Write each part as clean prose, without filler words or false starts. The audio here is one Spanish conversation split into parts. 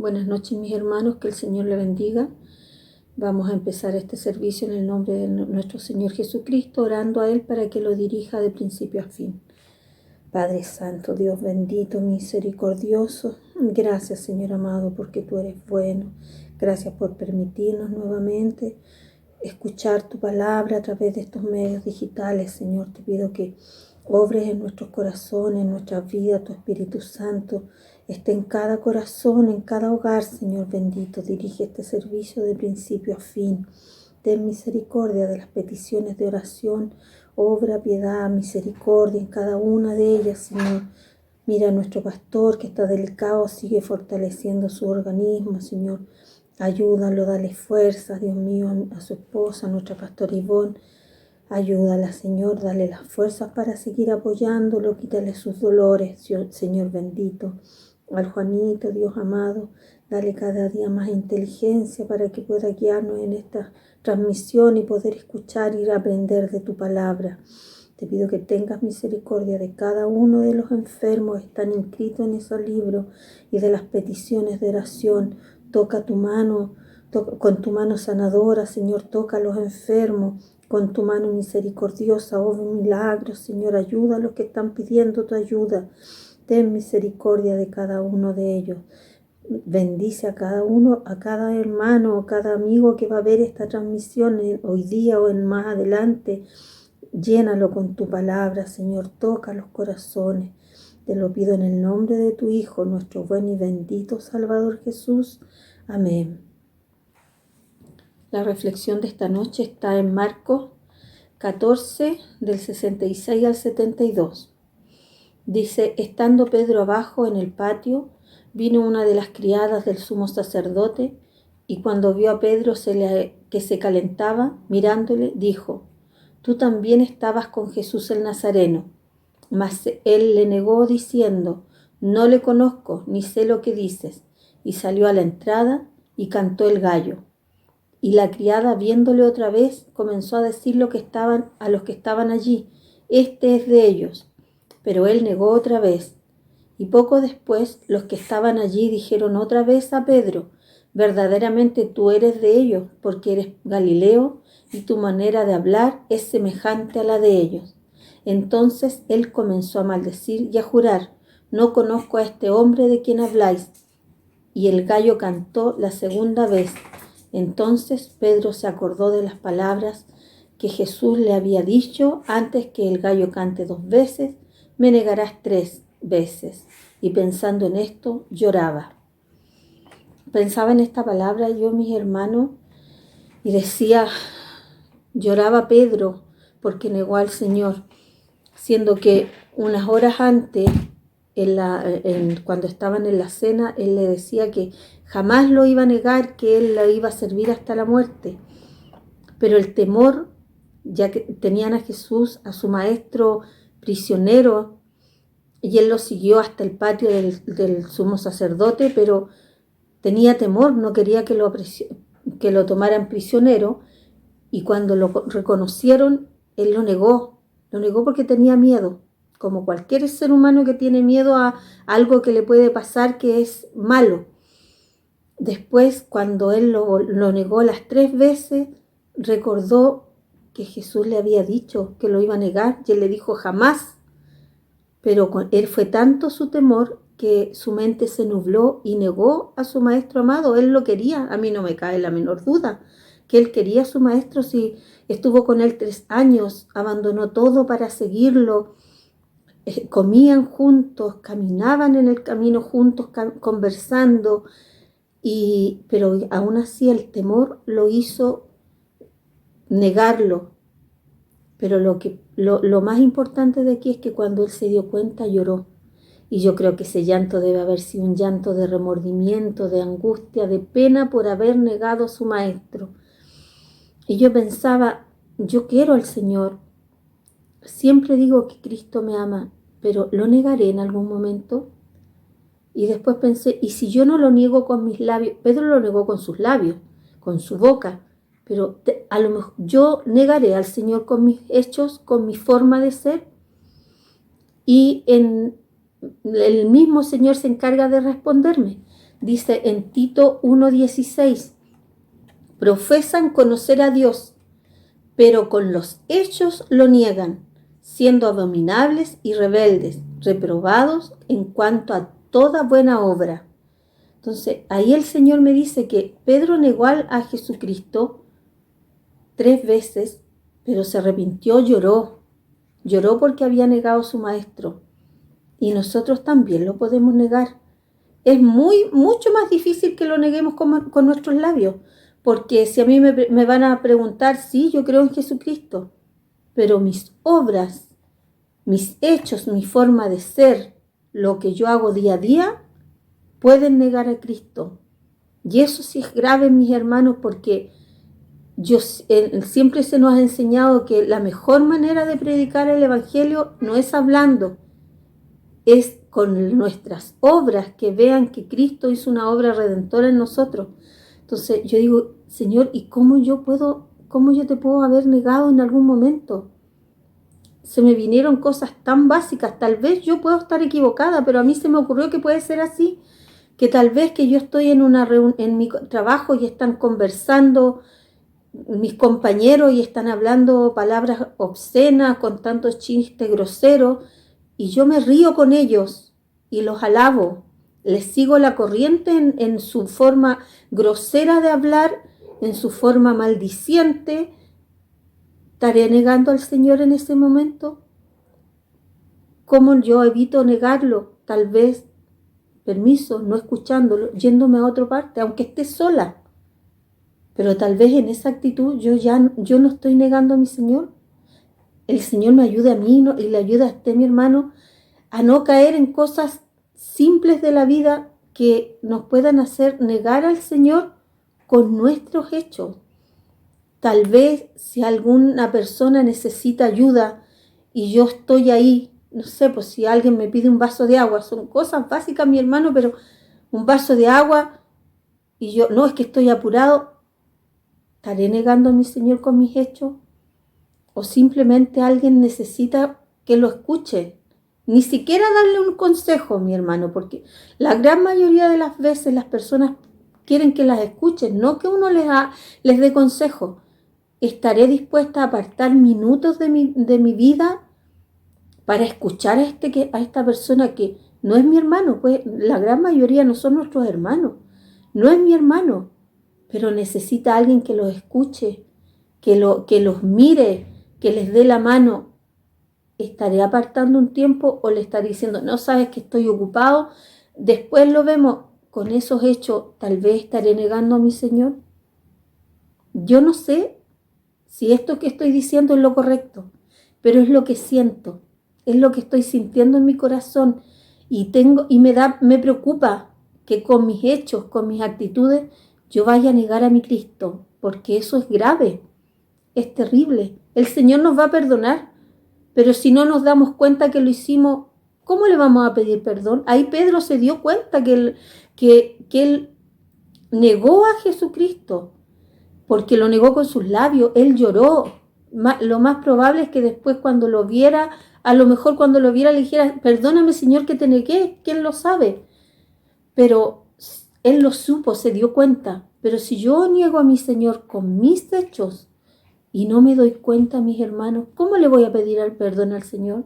Buenas noches, mis hermanos, que el Señor le bendiga. Vamos a empezar este servicio en el nombre de nuestro Señor Jesucristo, orando a Él para que lo dirija de principio a fin. Padre Santo, Dios bendito, misericordioso, gracias, Señor amado, porque tú eres bueno. Gracias por permitirnos nuevamente escuchar tu palabra a través de estos medios digitales. Señor, te pido que obres en nuestros corazones, en nuestras vidas, tu Espíritu Santo esté en cada corazón, en cada hogar, Señor bendito. Dirige este servicio de principio a fin. Ten misericordia de las peticiones de oración. Obra piedad, misericordia en cada una de ellas, Señor. Mira a nuestro pastor que está delicado, sigue fortaleciendo su organismo, Señor. Ayúdalo, dale fuerza, Dios mío, a su esposa, a nuestra pastora Ivonne. Ayúdala, Señor, dale las fuerzas para seguir apoyándolo, quítale sus dolores, Señor bendito. Al Juanito, Dios amado, dale cada día más inteligencia para que pueda guiarnos en esta transmisión y poder escuchar y aprender de tu palabra. Te pido que tengas misericordia de cada uno de los enfermos que están inscritos en ese libro y de las peticiones de oración. Toca tu mano, con tu mano sanadora, Señor, toca a los enfermos. Con tu mano misericordiosa, obra un milagro, Señor, ayuda a los que están pidiendo tu ayuda. Ten misericordia de cada uno de ellos. Bendice a cada uno, a cada hermano o cada amigo que va a ver esta transmisión hoy día o en más adelante. Llénalo con tu palabra, Señor, toca los corazones. Te lo pido en el nombre de tu Hijo, nuestro buen y bendito Salvador Jesús. Amén. La reflexión de esta noche está en Marcos 14, del 66 al 72. Dice: estando Pedro abajo en el patio, vino una de las criadas del sumo sacerdote, y cuando vio a Pedro que se calentaba, mirándole, dijo: tú también estabas con Jesús el Nazareno. Mas él le negó diciendo: no le conozco, ni sé lo que dices. Y salió a la entrada y cantó el gallo. Y la criada, viéndole otra vez, comenzó a decir a los que estaban allí: este es de ellos. Pero él negó otra vez. Y poco después los que estaban allí dijeron otra vez a Pedro: verdaderamente tú eres de ellos, porque eres Galileo, y tu manera de hablar es semejante a la de ellos. Entonces él comenzó a maldecir y a jurar: no conozco a este hombre de quien habláis. Y el gallo cantó la segunda vez. Entonces Pedro se acordó de las palabras que Jesús le había dicho: antes que el gallo cante 2 veces, me negarás 3 veces. Y pensando en esto, lloraba. Pensaba en esta palabra yo, mis hermanos, y decía: lloraba Pedro porque negó al Señor, siendo que unas horas antes, cuando estaban en la cena, él le decía que jamás lo iba a negar, que él la iba a servir hasta la muerte. Pero el temor, ya que tenían a Jesús, a su maestro, prisionero, y él lo siguió hasta el patio del sumo sacerdote, pero tenía temor, no quería que lo tomaran prisionero, y cuando lo reconocieron, él lo negó porque tenía miedo, como cualquier ser humano que tiene miedo a algo que le puede pasar que es malo. Después, cuando él lo negó las 3 veces, recordó que Jesús le había dicho que lo iba a negar, y él le dijo jamás. Pero él fue tanto su temor que su mente se nubló y negó a su maestro amado. Él lo quería, a mí no me cae la menor duda que él quería a su maestro. Si estuvo con él 3 años, abandonó todo para seguirlo, comían juntos, caminaban en el camino juntos, conversando, pero aún así el temor lo hizo negarlo. Pero lo más importante de aquí es que cuando él se dio cuenta, lloró. Y yo creo que ese llanto debe haber sido un llanto de remordimiento, de angustia, de pena por haber negado a su maestro. Y yo pensaba: yo quiero al Señor. Siempre digo que Cristo me ama, pero ¿lo negaré en algún momento? Y después pensé: ¿y si yo no lo niego con mis labios? Pedro lo negó con sus labios, con su boca. Pero a lo mejor yo negaré al Señor con mis hechos, con mi forma de ser. Y el mismo Señor se encarga de responderme. Dice en Tito 1:16, profesan conocer a Dios, pero con los hechos lo niegan, siendo abominables y rebeldes, reprobados en cuanto a toda buena obra. Entonces, ahí el Señor me dice que Pedro negó a Jesucristo 3 veces, pero se arrepintió, lloró porque había negado a su maestro. Y nosotros también lo podemos negar. Es mucho más difícil que lo neguemos con nuestros labios, porque si a mí me van a preguntar, sí, yo creo en Jesucristo, pero mis obras, mis hechos, mi forma de ser, lo que yo hago día a día, pueden negar a Cristo. Y eso sí es grave, mis hermanos, porque siempre se nos ha enseñado que la mejor manera de predicar el Evangelio no es hablando, es con nuestras obras, que vean que Cristo hizo una obra redentora en nosotros. Entonces yo digo, Señor, ¿y cómo yo te puedo haber negado en algún momento? Se me vinieron cosas tan básicas, tal vez yo puedo estar equivocada, pero a mí se me ocurrió que puede ser así, que tal vez que yo estoy en mi trabajo y están conversando mis compañeros y están hablando palabras obscenas, con tantos chistes groseros, y yo me río con ellos y los alabo, les sigo la corriente en su forma grosera de hablar, en su forma maldiciente. ¿Estaré negando al Señor en ese momento? ¿Cómo yo evito negarlo? Tal vez, permiso, no escuchándolo, yéndome a otra parte, aunque esté sola. Pero tal vez en esa actitud yo no estoy negando a mi Señor. El Señor me ayude a mí y le ayuda a usted, mi hermano, a no caer en cosas simples de la vida que nos puedan hacer negar al Señor con nuestros hechos. Tal vez si alguna persona necesita ayuda y yo estoy ahí, no sé, pues si alguien me pide un vaso de agua, son cosas básicas, mi hermano, pero un vaso de agua y yo, no, es que estoy apurado, ¿estaré negando a mi Señor con mis hechos? ¿O simplemente alguien necesita que lo escuche? Ni siquiera darle un consejo, mi hermano, porque la gran mayoría de las veces las personas quieren que las escuchen, no que uno les dé consejo. ¿Estaré dispuesta a apartar minutos de mi vida para escuchar a esta persona que no es mi hermano? Pues la gran mayoría no son nuestros hermanos, no es mi hermano, pero necesita alguien que los escuche, que los mire, que les dé la mano. ¿Estaré apartando un tiempo o le estaré diciendo, no sabes que estoy ocupado? Después lo vemos con esos hechos, tal vez estaré negando a mi Señor. Yo no sé si esto que estoy diciendo es lo correcto, pero es lo que siento, es lo que estoy sintiendo en mi corazón y me preocupa que con mis hechos, con mis actitudes, yo vaya a negar a mi Cristo, porque eso es grave, es terrible. El Señor nos va a perdonar, pero si no nos damos cuenta que lo hicimos, ¿cómo le vamos a pedir perdón? Ahí Pedro se dio cuenta que él negó a Jesucristo, porque lo negó con sus labios, él lloró. Lo más probable es que después cuando lo viera, a lo mejor cuando lo viera le dijera, perdóname Señor que te negué, ¿quién lo sabe? Pero él lo supo, se dio cuenta. Pero si yo niego a mi Señor con mis hechos y no me doy cuenta, mis hermanos, ¿cómo le voy a pedir el perdón al Señor?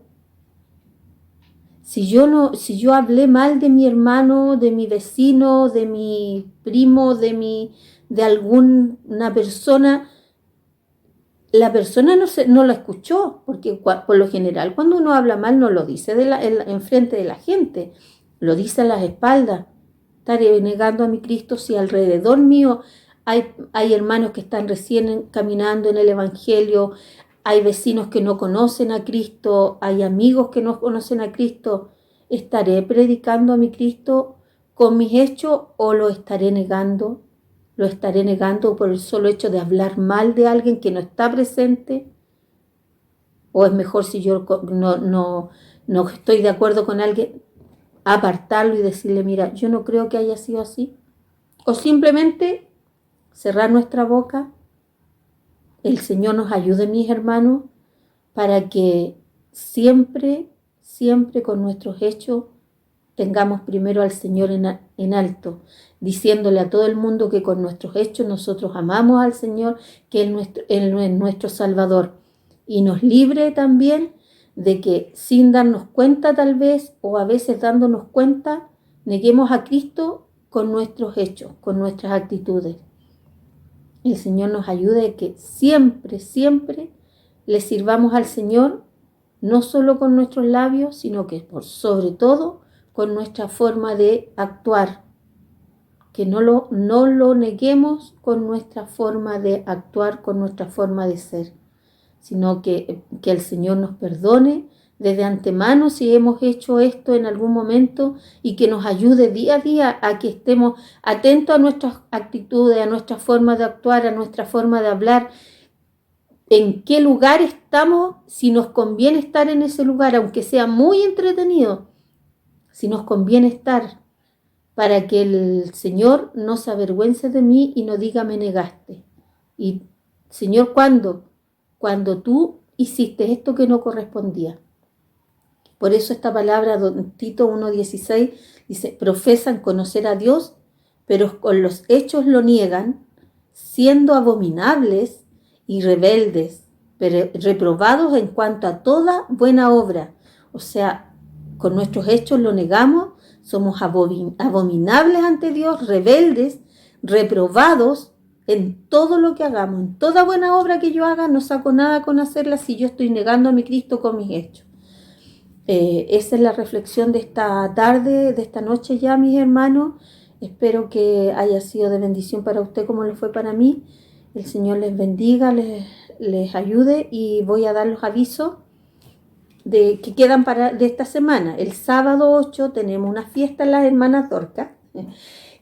Si yo hablé mal de mi hermano, de mi vecino, de mi primo, de alguna persona, la persona no la escuchó, porque por lo general cuando uno habla mal no lo dice en frente de la gente, lo dice a las espaldas. Estaré negando a mi Cristo si alrededor mío hay hermanos que están recién caminando en el Evangelio, hay vecinos que no conocen a Cristo, hay amigos que no conocen a Cristo. ¿Estaré predicando a mi Cristo con mis hechos o lo estaré negando? ¿Lo estaré negando por el solo hecho de hablar mal de alguien que no está presente? ¿O es mejor si yo no estoy de acuerdo con alguien, apartarlo y decirle, mira, yo no creo que haya sido así? O simplemente cerrar nuestra boca. El Señor nos ayude, mis hermanos, para que siempre con nuestros hechos tengamos primero al Señor en alto, diciéndole a todo el mundo que con nuestros hechos nosotros amamos al Señor, que Él es nuestro Salvador, y nos libre también de que sin darnos cuenta tal vez, o a veces dándonos cuenta, neguemos a Cristo con nuestros hechos, con nuestras actitudes. El Señor nos ayude a que siempre, siempre le sirvamos al Señor, no solo con nuestros labios, sino que por sobre todo con nuestra forma de actuar. Que no lo neguemos con nuestra forma de actuar, con nuestra forma de ser, sino que el Señor nos perdone desde antemano si hemos hecho esto en algún momento y que nos ayude día a día a que estemos atentos a nuestras actitudes, a nuestra forma de actuar, a nuestra forma de hablar, en qué lugar estamos, si nos conviene estar en ese lugar, aunque sea muy entretenido, si nos conviene estar, para que el Señor no se avergüence de mí y no diga me negaste. Y Señor, ¿cuándo? Cuando tú hiciste esto que no correspondía. Por eso esta palabra, Tito 1:16, dice, profesan conocer a Dios, pero con los hechos lo niegan, siendo abominables y rebeldes, pero reprobados en cuanto a toda buena obra. O sea, con nuestros hechos lo negamos, somos abominables ante Dios, rebeldes, reprobados en todo lo que hagamos, en toda buena obra que yo haga, no saco nada con hacerla si yo estoy negando a mi Cristo con mis hechos. Esa es la reflexión de esta tarde, de esta noche ya, mis hermanos. Espero que haya sido de bendición para usted como lo fue para mí. El Señor les bendiga, les ayude, y voy a dar los avisos que quedan de esta semana. El sábado 8 tenemos una fiesta en las Hermanas Dorcas,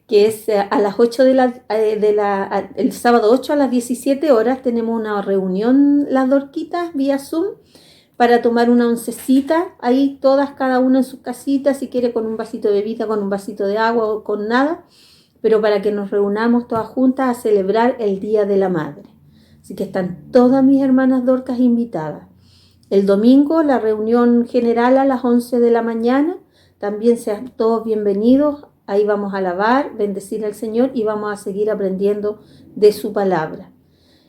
que es a las 8 el sábado 8 a las 17 horas tenemos una reunión, las Dorquitas, vía Zoom, para tomar una oncecita, ahí todas, cada una en sus casitas, si quiere con un vasito de bebida, con un vasito de agua o con nada, pero para que nos reunamos todas juntas a celebrar el Día de la Madre. Así que están todas mis hermanas Dorcas invitadas. El domingo la reunión general a las 11 de la mañana, también sean todos bienvenidos, ahí vamos a alabar, bendecir al Señor y vamos a seguir aprendiendo de su palabra.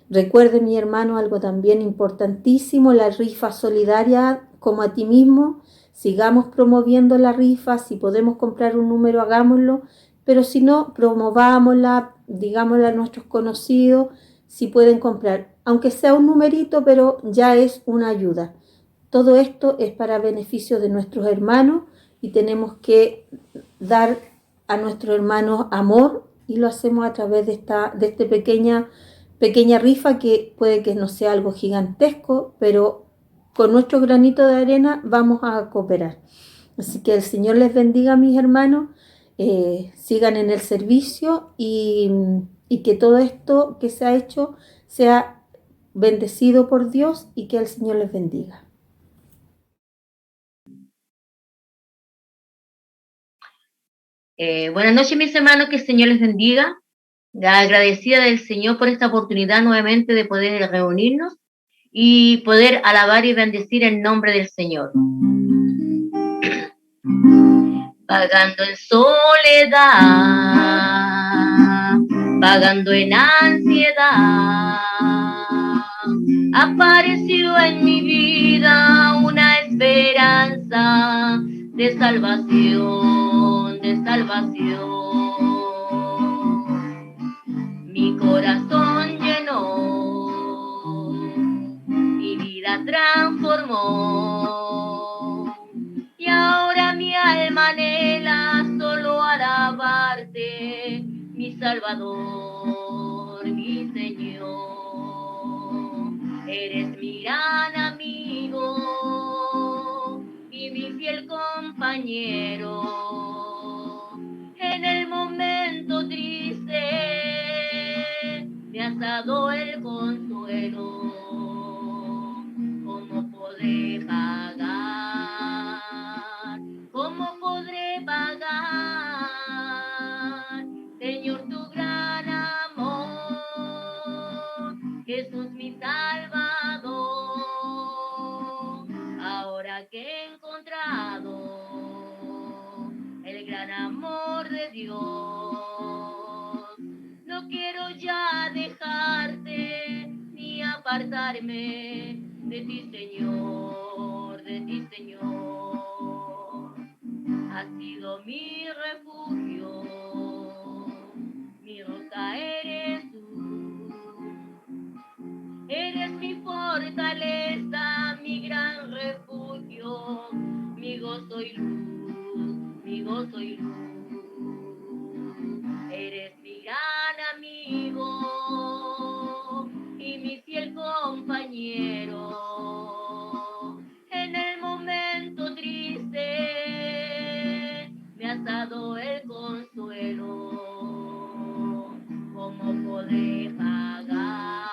Recuerde, mi hermano, algo también importantísimo, la rifa solidaria como a ti mismo. Sigamos promoviendo la rifa, si podemos comprar un número, hagámoslo, pero si no, promovámosla, digámosle a nuestros conocidos, si pueden comprar, aunque sea un numerito, pero ya es una ayuda. Todo esto es para beneficio de nuestros hermanos y tenemos que dar a nuestros hermanos amor, y lo hacemos a través de esta pequeña rifa, que puede que no sea algo gigantesco, pero con nuestro granito de arena vamos a cooperar. Así que el Señor les bendiga, mis hermanos, sigan en el servicio y que todo esto que se ha hecho sea bendecido por Dios, y que el Señor les bendiga. Buenas noches, mis hermanos, que el Señor les bendiga. Agradecida del Señor por esta oportunidad nuevamente de poder reunirnos y poder alabar y bendecir el nombre del Señor. Vagando en soledad, vagando en ansiedad, apareció en mi vida una esperanza de salvación, de salvación. Mi corazón llenó, mi vida transformó, y ahora mi alma anhela solo alabarte, mi Salvador, mi Señor. Eres mi gran amigo y mi fiel compañero. En el momento triste me has dado el consuelo. ¿Cómo podré pagar? ¿Cómo podré pagar, Señor, tu gran amor? Jesús, mi Salvador, ahora que he encontrado Dios. No quiero ya dejarte ni apartarme de ti, Señor, de ti, Señor. Has sido mi refugio, mi roca eres tú. Eres mi fortaleza, mi gran refugio, mi gozo y luz, mi gozo y luz. Eres mi gran amigo y mi fiel compañero. En el momento triste me has dado el consuelo. ¿Cómo podré pagar?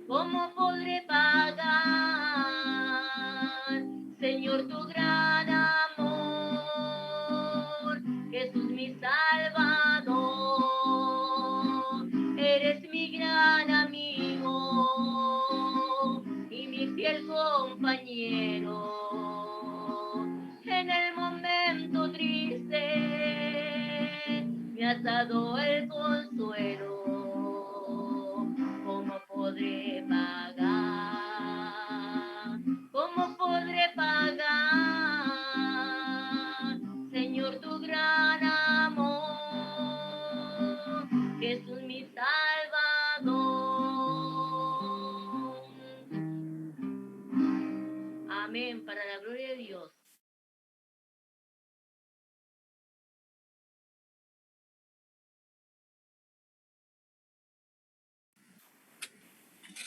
¿Cómo podré pagar, Señor, tu gran amor? Jesús mi Salvador, eres mi gran amigo y mi fiel compañero. En el momento triste me has dado el consuelo. ¿Cómo podré pagar? ¿Cómo podré pagar, Señor, tu gran amor? Jesús mi Salvador. Amén, para la gloria de Dios.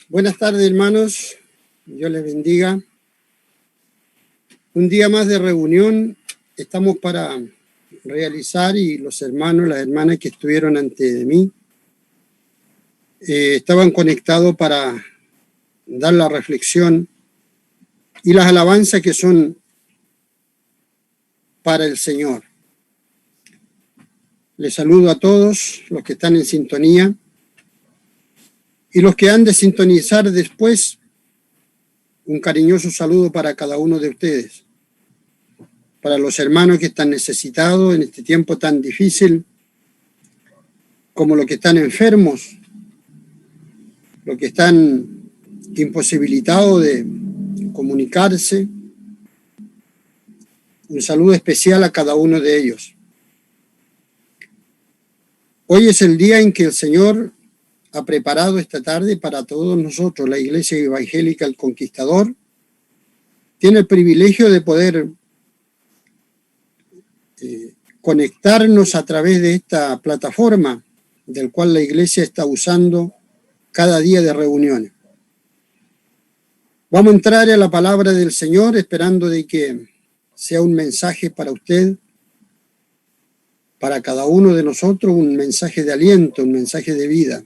Buenas tardes, hermanos. Dios les bendiga. Un día más de reunión. Estamos para realizar, y los hermanos, las hermanas que estuvieron antes de mí, estaban conectados para dar la reflexión y las alabanzas que son para el Señor. Les saludo a todos los que están en sintonía y los que han de sintonizar después. Un cariñoso saludo para cada uno de ustedes, para los hermanos que están necesitados en este tiempo tan difícil, como los que están enfermos, los que están imposibilitados de comunicarse. Un saludo especial a cada uno de ellos. Hoy es el día en que el Señor ha preparado esta tarde para todos nosotros. La Iglesia Evangélica El Conquistador tiene el privilegio de poder conectarnos a través de esta plataforma del cual la Iglesia está usando cada día de reuniones. Vamos a entrar a la palabra del Señor esperando de que sea un mensaje para usted, para cada uno de nosotros, un mensaje de aliento, un mensaje de vida.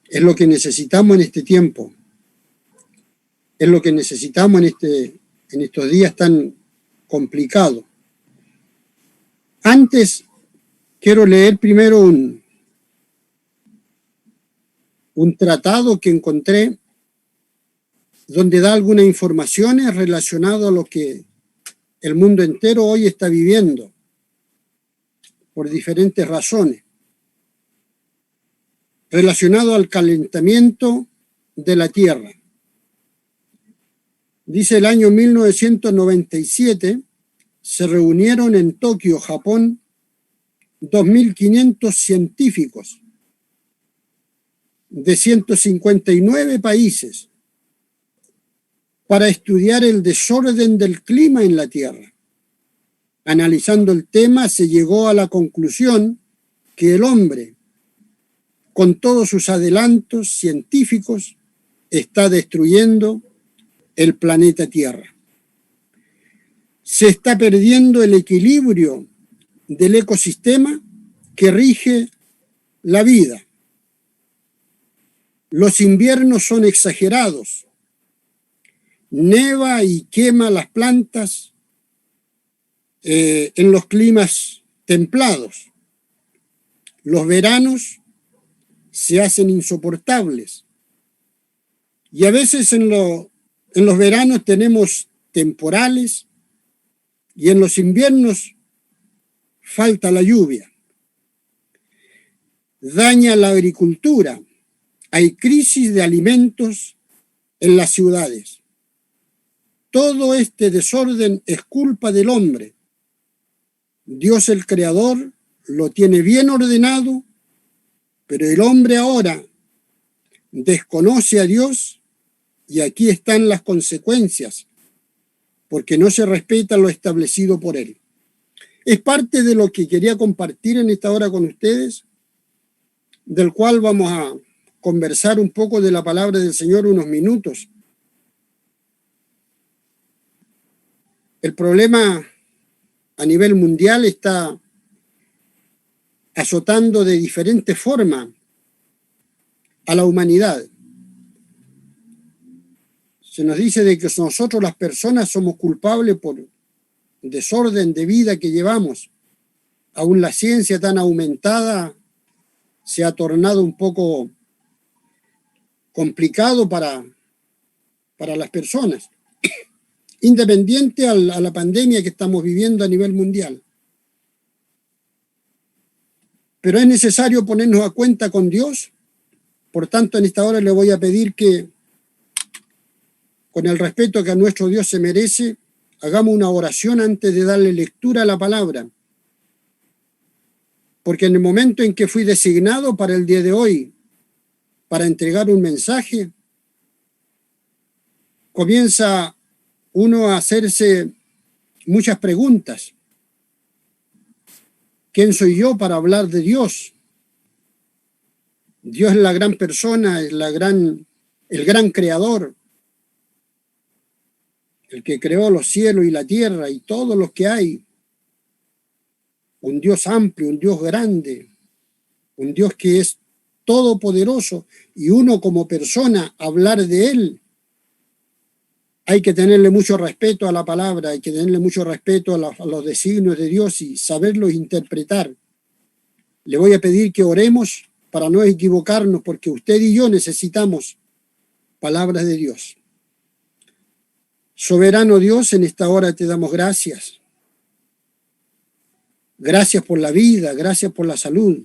Es lo que necesitamos en este tiempo. Es lo que necesitamos en estos días tan complicados. Antes, quiero leer primero un tratado que encontré donde da algunas informaciones relacionadas a lo que el mundo entero hoy está viviendo por diferentes razones, relacionado al calentamiento de la Tierra. Dice el año 1997, se reunieron en Tokio, Japón, 2.500 científicos de 159 países para estudiar el desorden del clima en la Tierra. Analizando el tema, se llegó a la conclusión que el hombre, con todos sus adelantos científicos, está destruyendo el planeta Tierra. Se está perdiendo el equilibrio del ecosistema que rige la vida. Los inviernos son exagerados. Neva y quema las plantas en los climas templados. Los veranos se hacen insoportables. Y a veces en los veranos tenemos temporales y en los inviernos falta la lluvia, daña la agricultura, hay crisis de alimentos en las ciudades. Todo este desorden es culpa del hombre. Dios el Creador lo tiene bien ordenado, pero el hombre ahora desconoce a Dios y aquí están las consecuencias, porque no se respeta lo establecido por Él. Es parte de lo que quería compartir en esta hora con ustedes, del cual vamos a conversar un poco de la palabra del Señor unos minutos. El problema a nivel mundial está azotando de diferente forma a la humanidad. Se nos dice de que nosotros las personas somos culpables por desorden de vida que llevamos. Aún la ciencia tan aumentada se ha tornado un poco complicado para las personas, independiente a la pandemia que estamos viviendo a nivel mundial. Pero es necesario ponernos a cuenta con Dios. Por tanto, en esta hora le voy a pedir que, con el respeto que a nuestro Dios se merece, hagamos una oración antes de darle lectura a la palabra. Porque en el momento en que fui designado para el día de hoy, para entregar un mensaje, comienza uno a hacerse muchas preguntas. ¿Quién soy yo para hablar de Dios? Dios es la gran persona, es el gran creador, el que creó los cielos y la tierra y todos los que hay. Un Dios amplio, un Dios grande, un Dios que es todopoderoso, y uno como persona hablar de Él, hay que tenerle mucho respeto a la palabra, hay que tenerle mucho respeto a los designios de Dios y saberlos interpretar. Le voy a pedir que oremos para no equivocarnos, porque usted y yo necesitamos palabras de Dios. Soberano Dios, en esta hora te damos gracias. Gracias por la vida, gracias por la salud.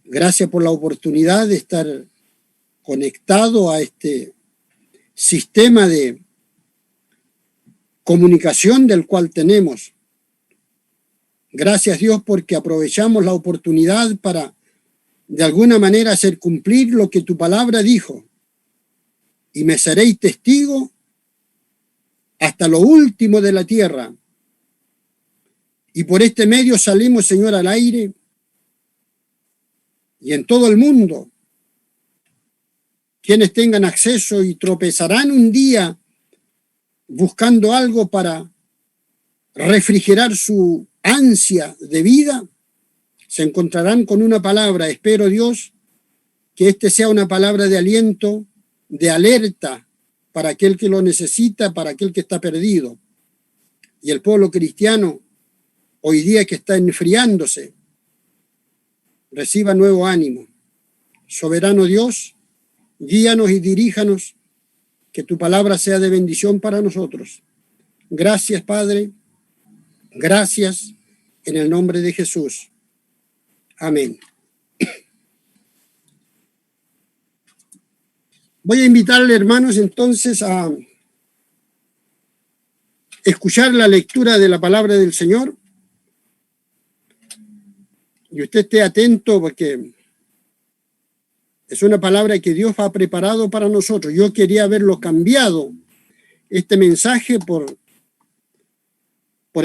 Gracias por la oportunidad de estar conectado a este sistema de comunicación del cual tenemos. Gracias, Dios, porque aprovechamos la oportunidad para de alguna manera hacer cumplir lo que tu palabra dijo. Y me seréis testigo hasta lo último de la tierra. Y por este medio salimos, Señor, al aire y en todo el mundo. Quienes tengan acceso y tropezarán un día buscando algo para refrigerar su ansia de vida, se encontrarán con una palabra. Espero, Dios, que este sea una palabra de aliento, de alerta para aquel que lo necesita, para aquel que está perdido. Y el pueblo cristiano, hoy día que está enfriándose, reciba nuevo ánimo. Soberano Dios, guíanos y diríjanos, que tu palabra sea de bendición para nosotros. Gracias, Padre. Gracias en el nombre de Jesús. Amén. Voy a invitarle, hermanos, entonces a escuchar la lectura de la palabra del Señor. Y usted esté atento porque es una palabra que Dios ha preparado para nosotros. Yo quería haberlo cambiado, este mensaje, por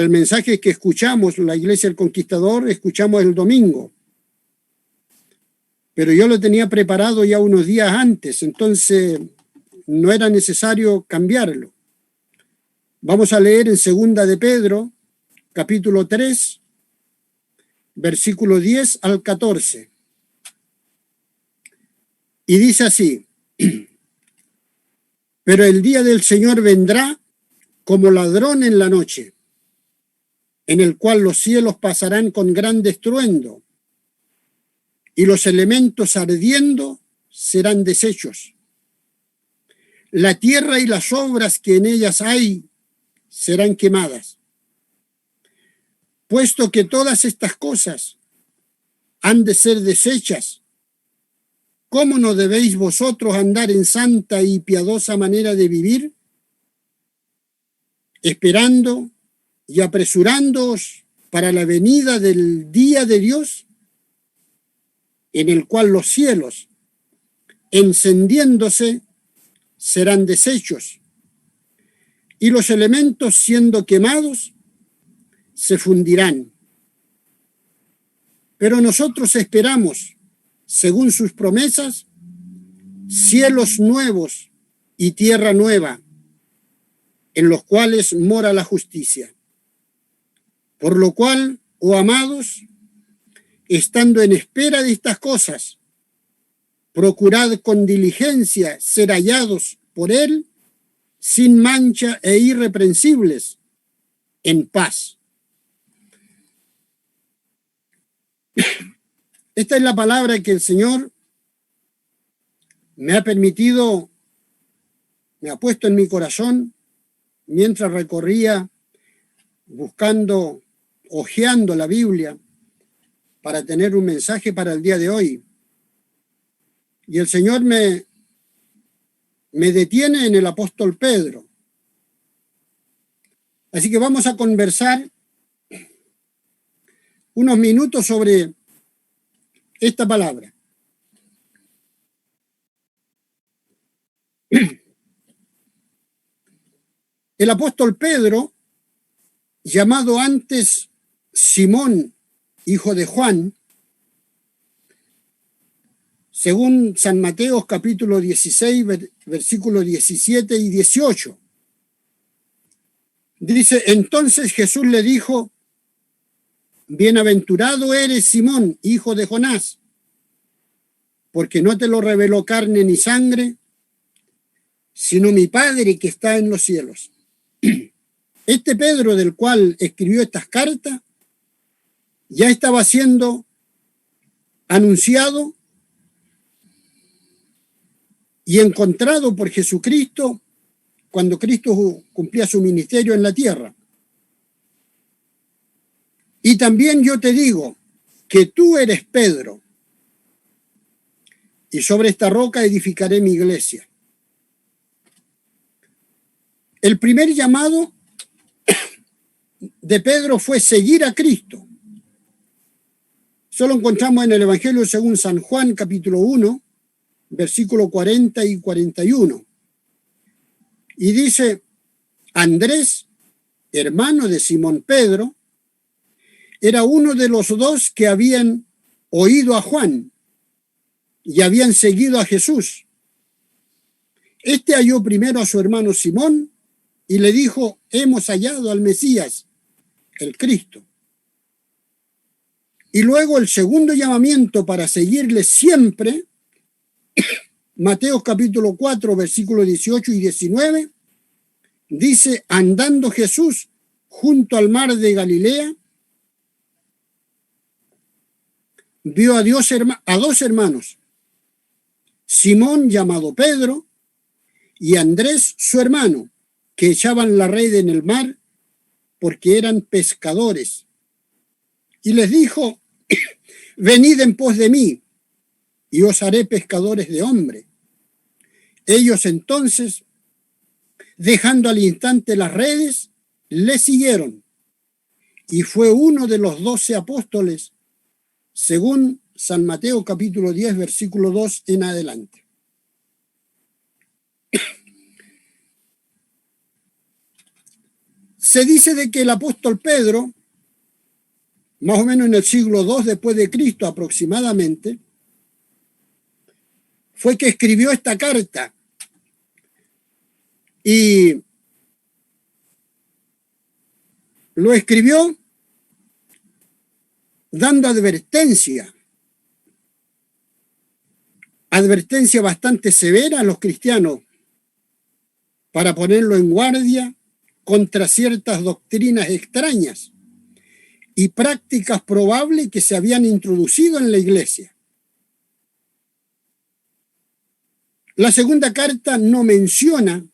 el mensaje que escuchamos, la Iglesia del Conquistador, escuchamos el domingo. Pero yo lo tenía preparado ya unos días antes, entonces no era necesario cambiarlo. Vamos a leer en 2 de Pedro, capítulo 3, versículo 10 al 14. Y dice así: pero el día del Señor vendrá como ladrón en la noche, en el cual los cielos pasarán con gran estruendo, y los elementos ardiendo serán deshechos. La tierra y las obras que en ellas hay serán quemadas. puesto que todas estas cosas han de ser deshechas, ¿cómo no debéis vosotros andar en santa y piadosa manera de vivir, esperando y apresurándoos para la venida del día de Dios, en el cual los cielos, encendiéndose, serán deshechos, y los elementos, siendo quemados, se fundirán? Pero nosotros esperamos, según sus promesas, cielos nuevos y tierra nueva, en los cuales mora la justicia. Por lo cual, oh amados, estando en espera de estas cosas, procurad con diligencia ser hallados por Él, sin mancha e irreprensibles, en paz. Esta es la palabra que el Señor me ha permitido, me ha puesto en mi corazón mientras recorría buscando, hojeando la Biblia para tener un mensaje para el día de hoy. Y el Señor me detiene en el apóstol Pedro. Así que vamos a conversar unos minutos sobre esta palabra. El apóstol Pedro, llamado antes Simón, hijo de Juan, según San Mateo capítulo 16, versículos 17 y 18. Dice, entonces Jesús le dijo, bienaventurado eres Simón, hijo de Jonás, porque no te lo reveló carne ni sangre, sino mi Padre que está en los cielos. Este Pedro, del cual escribió estas cartas, ya estaba siendo anunciado y encontrado por Jesucristo cuando Cristo cumplía su ministerio en la tierra. Y también yo te digo que tú eres Pedro, y sobre esta roca edificaré mi iglesia. El primer llamado de Pedro fue seguir a Cristo. Eso lo encontramos en el Evangelio según San Juan, capítulo 1, versículo 40 y 41. Y dice, Andrés, hermano de Simón Pedro, era uno de los dos que habían oído a Juan y habían seguido a Jesús. Este halló primero a su hermano Simón y le dijo, hemos hallado al Mesías, el Cristo. Y luego el segundo llamamiento para seguirle siempre, Mateo capítulo 4, versículos 18 y 19, dice, andando Jesús junto al mar de Galilea, vio a dos hermanos, Simón llamado Pedro y Andrés su hermano, que echaban la red en el mar porque eran pescadores. Y les dijo, venid en pos de mí y os haré pescadores de hombre. Ellos entonces, dejando al instante las redes, le siguieron. Y fue uno de los 12 apóstoles, según San Mateo capítulo 10, versículo 2 en adelante. Se dice de que el apóstol Pedro, más o menos en el siglo II después de Cristo aproximadamente, fue que escribió esta carta. Y lo escribió dando advertencia bastante severa a los cristianos para ponerlo en guardia contra ciertas doctrinas extrañas y prácticas probables que se habían introducido en la iglesia. La segunda carta no menciona,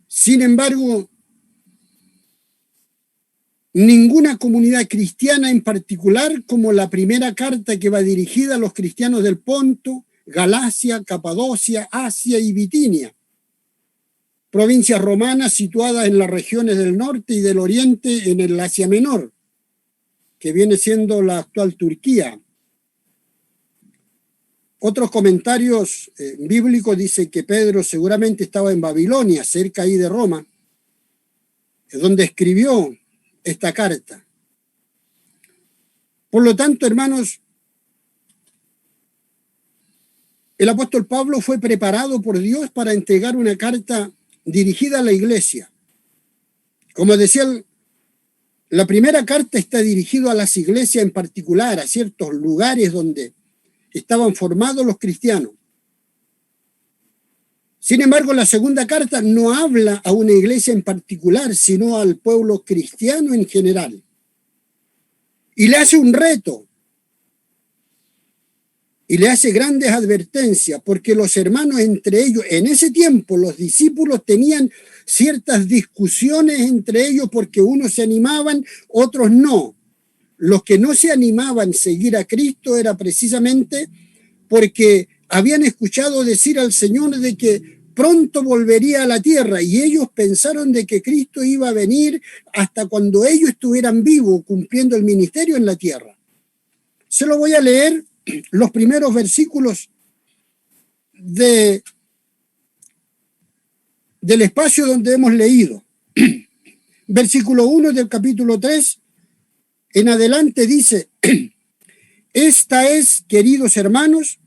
sin embargo, ninguna comunidad cristiana en particular como la primera carta que va dirigida a los cristianos del Ponto, Galacia, Capadocia, Asia y Bitinia, provincias romanas situadas en las regiones del norte y del oriente en el Asia Menor, que viene siendo la actual Turquía. Otros comentarios bíblicos dicen que Pedro seguramente estaba en Babilonia, cerca ahí de Roma, donde escribió esta carta. Por lo tanto, hermanos, el apóstol Pablo fue preparado por Dios para entregar una carta dirigida a la iglesia. Como decía, la primera carta está dirigida a las iglesias en particular, a ciertos lugares donde estaban formados los cristianos. Sin embargo, la segunda carta no habla a una iglesia en particular, sino al pueblo cristiano en general. Y le hace un reto. Y le hace grandes advertencias, porque los hermanos entre ellos, en ese tiempo los discípulos tenían ciertas discusiones entre ellos porque unos se animaban, otros no. Los que no se animaban a seguir a Cristo era precisamente porque habían escuchado decir al Señor de que pronto volvería a la tierra y ellos pensaron de que Cristo iba a venir hasta cuando ellos estuvieran vivos cumpliendo el ministerio en la tierra. Se lo voy a leer los primeros versículos del espacio donde hemos leído. Versículo 1 del capítulo 3 en adelante dice: esta es, queridos hermanos,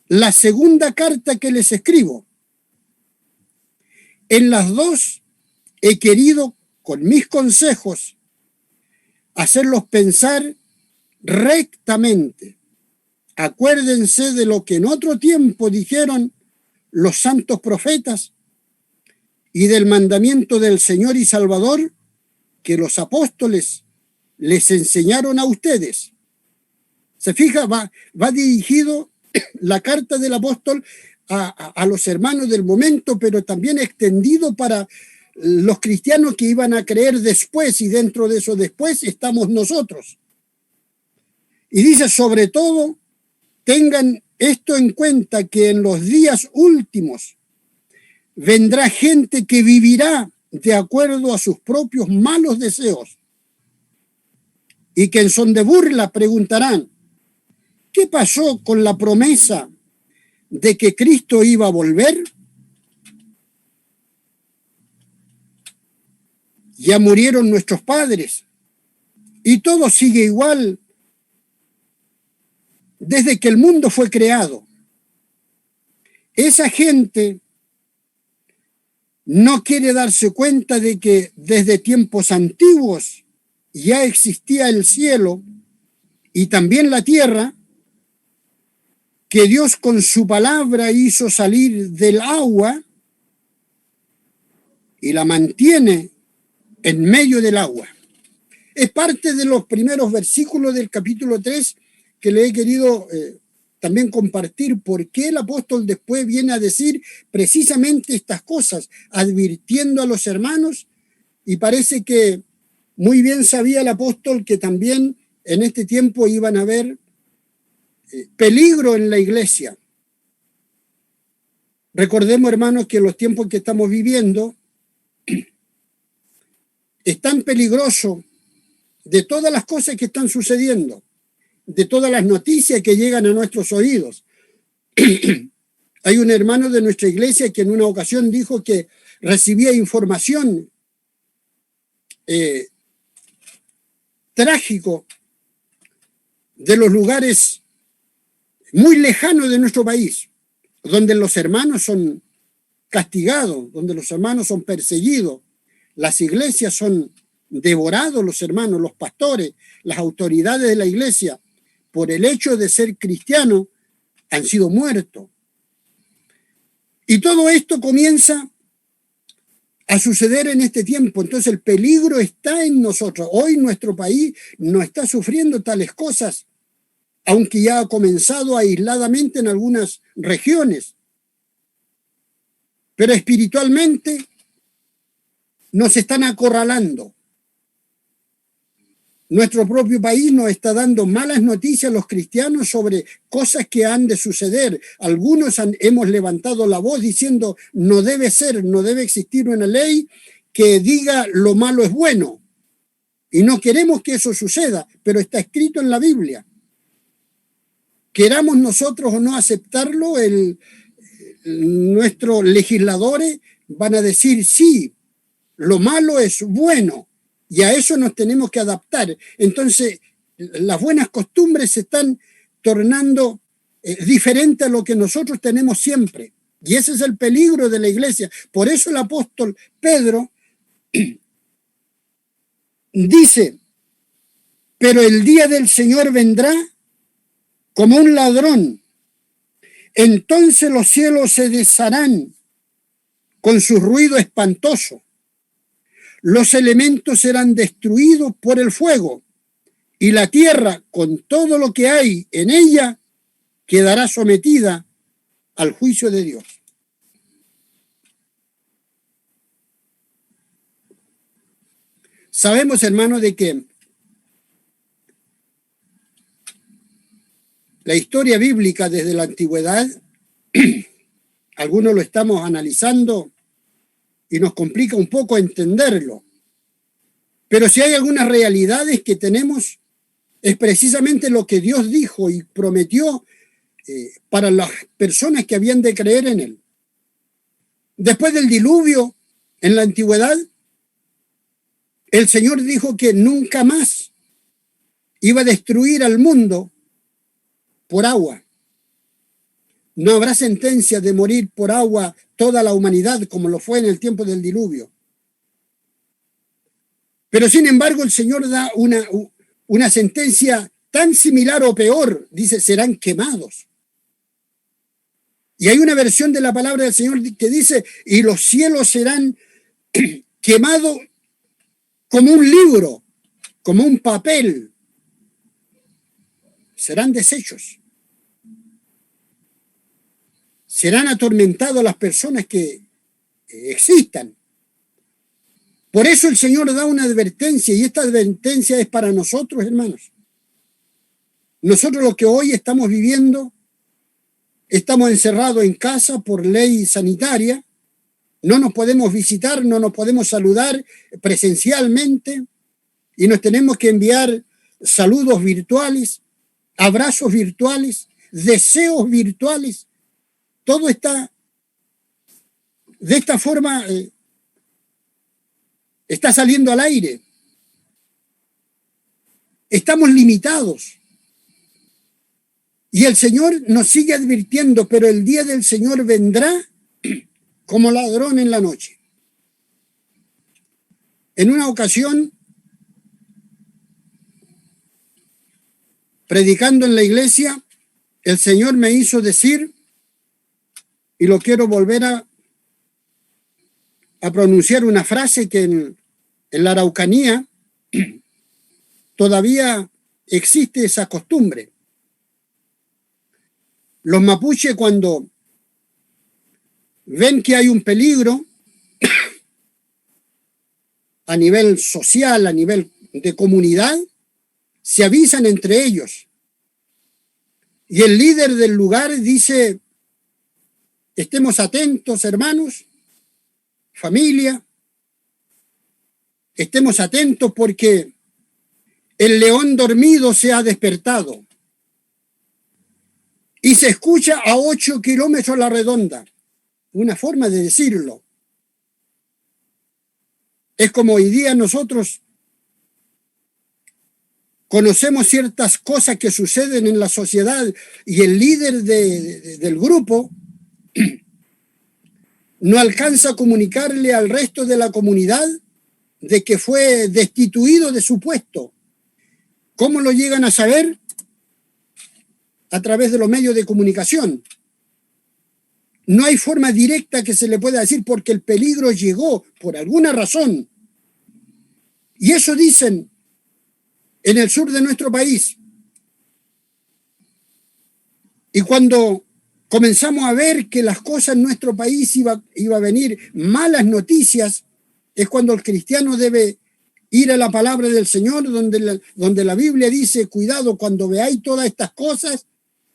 la segunda carta que les escribo. En las dos he querido, con mis consejos, hacerlos pensar rectamente. Acuérdense de lo que en otro tiempo dijeron los santos profetas y del mandamiento del Señor y Salvador que los apóstoles les enseñaron a ustedes. Se fija, va dirigido la carta del apóstol a los hermanos del momento, pero también extendido para los cristianos que iban a creer después, y dentro de eso después estamos nosotros. Y dice, sobre todo, tengan esto en cuenta, que en los días últimos vendrá gente que vivirá de acuerdo a sus propios malos deseos, y que en son de burla preguntarán: ¿qué pasó con la promesa de que Cristo iba a volver? Ya murieron nuestros padres y todo sigue igual desde que el mundo fue creado. Esa gente no quiere darse cuenta de que desde tiempos antiguos ya existía el cielo y también la tierra, que Dios con su palabra hizo salir del agua y la mantiene en medio del agua. Es parte de los primeros versículos del capítulo 3 que le he querido también compartir, porque el apóstol después viene a decir precisamente estas cosas, advirtiendo a los hermanos, y parece que muy bien sabía el apóstol que también en este tiempo iban a haber peligro en la iglesia. Recordemos, hermanos, que los tiempos que estamos viviendo es tan peligroso de todas las cosas que están sucediendo, de todas las noticias que llegan a nuestros oídos. Hay un hermano de nuestra iglesia que en una ocasión dijo que recibía información trágico de los lugares muy lejanos de nuestro país, donde los hermanos son castigados, donde los hermanos son perseguidos, las iglesias son devorados, los hermanos, los pastores, las autoridades de la iglesia, por el hecho de ser cristianos, han sido muertos. Y todo esto comienza a suceder en este tiempo. Entonces el peligro está en nosotros. Hoy nuestro país no está sufriendo tales cosas, aunque ya ha comenzado aisladamente en algunas regiones. Pero espiritualmente nos están acorralando. Nuestro propio país nos está dando malas noticias a los cristianos sobre cosas que han de suceder. Algunos hemos levantado la voz diciendo no debe ser, no debe existir una ley que diga lo malo es bueno. Y no queremos que eso suceda, pero está escrito en la Biblia. Queramos nosotros o no aceptarlo, nuestros legisladores van a decir sí, lo malo es bueno. Y a eso nos tenemos que adaptar. Entonces, las buenas costumbres se están tornando diferentes a lo que nosotros tenemos siempre. Y ese es el peligro de la iglesia. Por eso el apóstol Pedro dice, pero el día del Señor vendrá como un ladrón. Entonces los cielos se desharán con su ruido espantoso. Los elementos serán destruidos por el fuego y la tierra, con todo lo que hay en ella, quedará sometida al juicio de Dios. Sabemos, hermanos, de que la historia bíblica desde la antigüedad, algunos lo estamos analizando y nos complica un poco entenderlo. Pero si hay algunas realidades que tenemos, es precisamente lo que Dios dijo y prometió para las personas que habían de creer en Él. Después del diluvio, en la antigüedad, el Señor dijo que nunca más iba a destruir al mundo por agua. No habrá sentencia de morir por agua toda la humanidad como lo fue en el tiempo del diluvio. Pero sin embargo el Señor da una sentencia tan similar o peor. Dice, serán quemados. Y hay una versión de la palabra del Señor que dice, y los cielos serán quemados como un libro, como un papel. Serán deshechos. Serán atormentados las personas que existan. Por eso el Señor da una advertencia, y esta advertencia es para nosotros, hermanos. Nosotros lo que hoy estamos viviendo, estamos encerrados en casa por ley sanitaria, no nos podemos visitar, no nos podemos saludar presencialmente, y nos tenemos que enviar saludos virtuales, abrazos virtuales, deseos virtuales. Todo está de esta forma, está saliendo al aire. Estamos limitados. Y el Señor nos sigue advirtiendo, pero el día del Señor vendrá como ladrón en la noche. En una ocasión, predicando en la iglesia, el Señor me hizo decir, y lo quiero volver a pronunciar, una frase que en la Araucanía todavía existe esa costumbre. Los mapuches, cuando ven que hay un peligro a nivel social, a nivel de comunidad, se avisan entre ellos. Y el líder del lugar dice, estemos atentos, hermanos, familia, estemos atentos porque el león dormido se ha despertado. Y se escucha a 8 kilómetros a la redonda. Una forma de decirlo. Es como hoy día nosotros conocemos ciertas cosas que suceden en la sociedad y el líder del grupo no alcanza a comunicarle al resto de la comunidad de que fue destituido de su puesto. ¿Cómo lo llegan a saber? A través de los medios de comunicación. No hay forma directa que se le pueda decir porque el peligro llegó por alguna razón. Y eso dicen en el sur de nuestro país. Y cuando comenzamos a ver que las cosas en nuestro país iba a venir malas noticias, es cuando el cristiano debe ir a la palabra del Señor, donde la Biblia dice, cuidado, cuando veáis todas estas cosas,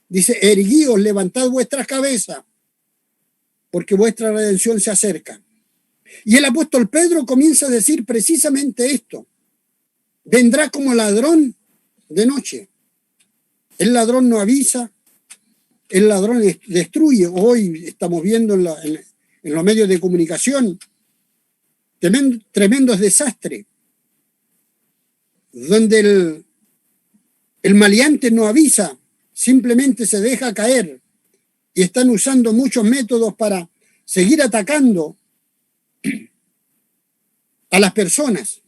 dice, erguíos, levantad vuestras cabezas, porque vuestra redención se acerca. Y el apóstol Pedro comienza a decir precisamente esto. Vendrá como ladrón de noche. El ladrón no avisa, el ladrón destruye. Hoy estamos viendo en los medios de comunicación tremendos desastres, donde el maleante no avisa, simplemente se deja caer, y están usando muchos métodos para seguir atacando a las personas.